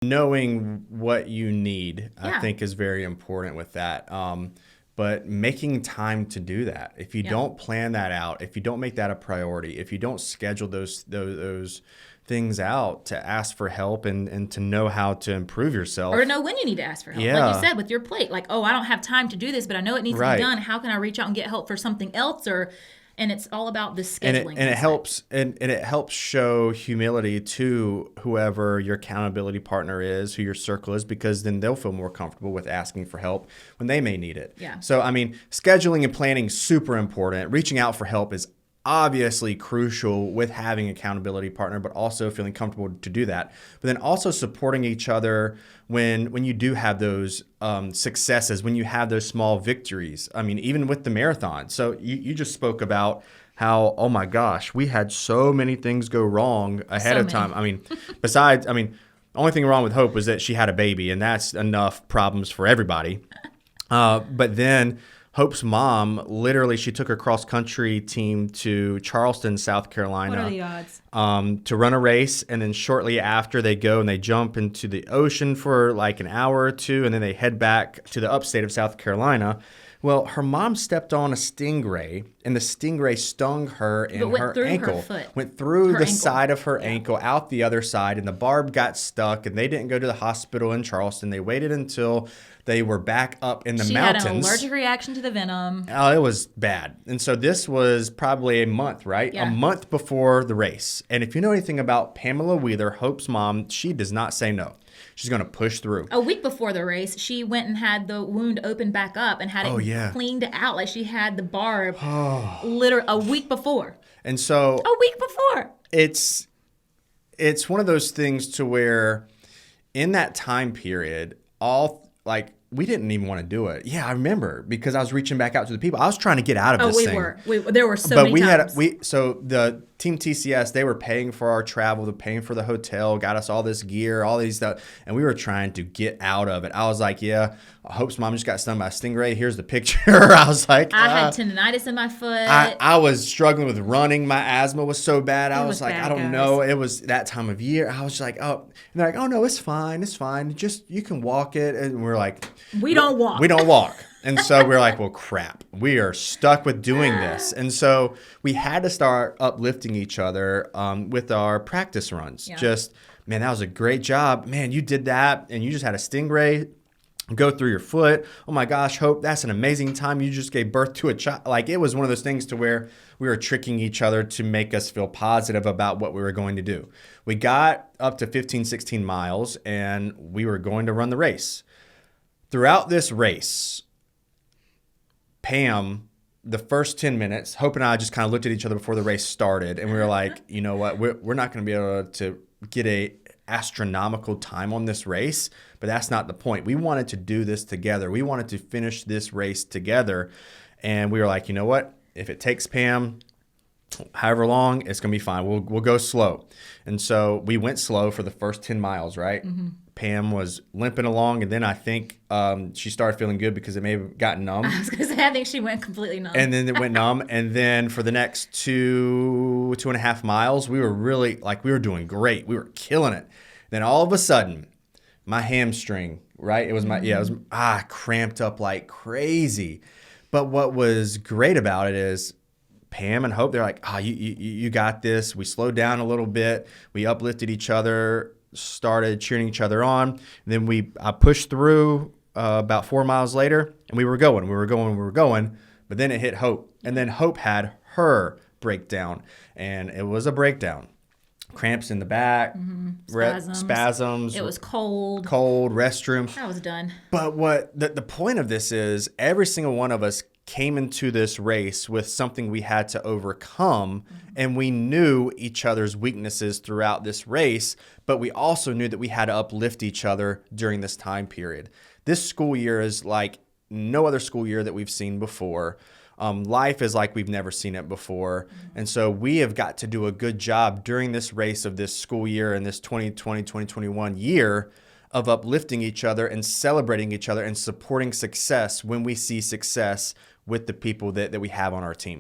knowing what you need, I think, is very important with that. But making time to do that. If you don't plan that out, if you don't make that a priority, if you don't schedule those things out to ask for help and to know how to improve yourself. Or to know when you need to ask for help. Like you said, with your plate. Like, oh, I don't have time to do this, but I know it needs to be done. How can I reach out and get help for something else? And it's all about the scheduling. And it helps show humility to whoever your accountability partner is, who your circle is, because then they'll feel more comfortable with asking for help when they may need it. Yeah. So, I mean, scheduling and planning is super important. Reaching out for help is obviously crucial with having an accountability partner, but also feeling comfortable to do that. But then also supporting each other when you do have those successes, when you have those small victories. I mean, even with the marathon. So you just spoke about how, oh my gosh, we had so many things go wrong ahead of time. I mean, the only thing wrong with Hope was that she had a baby, and that's enough problems for everybody. But then Hope's mom, literally, she took her cross-country team to Charleston, South Carolina. What are the odds? To run a race, and then shortly after they go and they jump into the ocean for like an hour or two, and then they head back to the upstate of South Carolina. Well, her mom stepped on a stingray, and the stingray stung her in her ankle. Went through the side of her ankle, out the other side, and the barb got stuck, and they didn't go to the hospital in Charleston. They waited until they were back up in the mountains. She had an allergic reaction to the venom. Oh, it was bad. And so this was probably a month, right? Yeah. A month before the race. And if you know anything about Pamela Wheeler, Hope's mom, she does not say no. She's going to push through. A week before the race, she went and had the wound opened back up and had it cleaned out. Like she had the barb literally a week before. And so a week before. It's one of those things to where in that time period, we didn't even want to do it. Yeah, I remember because I was reaching back out to the people. I was trying to get out of this thing. There were so many times. So the Team TCS, they were paying for our travel, they're paying for the hotel, got us all this gear, all these stuff, and we were trying to get out of it. I was like, yeah, Hope's mom just got stung by a stingray. Here's the picture. I was like, I had tendonitis in my foot. I was struggling with running. My asthma was so bad. I was like, I don't know. It was that time of year. I was just like, oh, and they're like, oh no, it's fine. Just you can walk it. And we're like, we don't walk. We don't walk. And so we're like, well, crap, we are stuck with doing this. And so we had to start uplifting each other with our practice runs. Yeah. Just, man, that was a great job. Man, you did that. And you just had a stingray go through your foot. Oh my gosh, Hope, that's an amazing time. You just gave birth to a child. Like, it was one of those things to where we were tricking each other to make us feel positive about what we were going to do. We got up to 15, 16 miles and we were going to run the race. Throughout this race, Pam, the first 10 minutes, Hope and I just kind of looked at each other before the race started, and we were like, you know what, we're not going to be able to get a astronomical time on this race, but that's not the point. We wanted to do this together. We wanted to finish this race together, and we were like, you know what, if it takes Pam however long, it's going to be fine. We'll go slow. And so we went slow for the first 10 miles, right? Mm-hmm. Pam was limping along, and then I think she started feeling good because it may have gotten numb. I was going to say, I think she went completely numb. And then it went numb. And then for the next 2.5 miles, we were really, we were doing great. We were killing it. Then all of a sudden, my hamstring, right? It was cramped up like crazy. But what was great about it is Pam and Hope, they're like, you got this. We slowed down a little bit. We uplifted each other, started cheering each other on. And then I pushed through about 4 miles later, and we were going. But then it hit Hope. And then Hope had her breakdown. And it was a breakdown. Cramps in the back, spasms. It was cold. Restroom. I was done. But what the point of this is, every single one of us came into this race with something we had to overcome, and we knew each other's weaknesses throughout this race, but we also knew that we had to uplift each other during this time period. This school year is like no other school year that we've seen before. Life is like we've never seen it before. And so we have got to do a good job during this race of this school year and this 2020, 2021 year of uplifting each other and celebrating each other and supporting success when we see success with the people that we have on our team.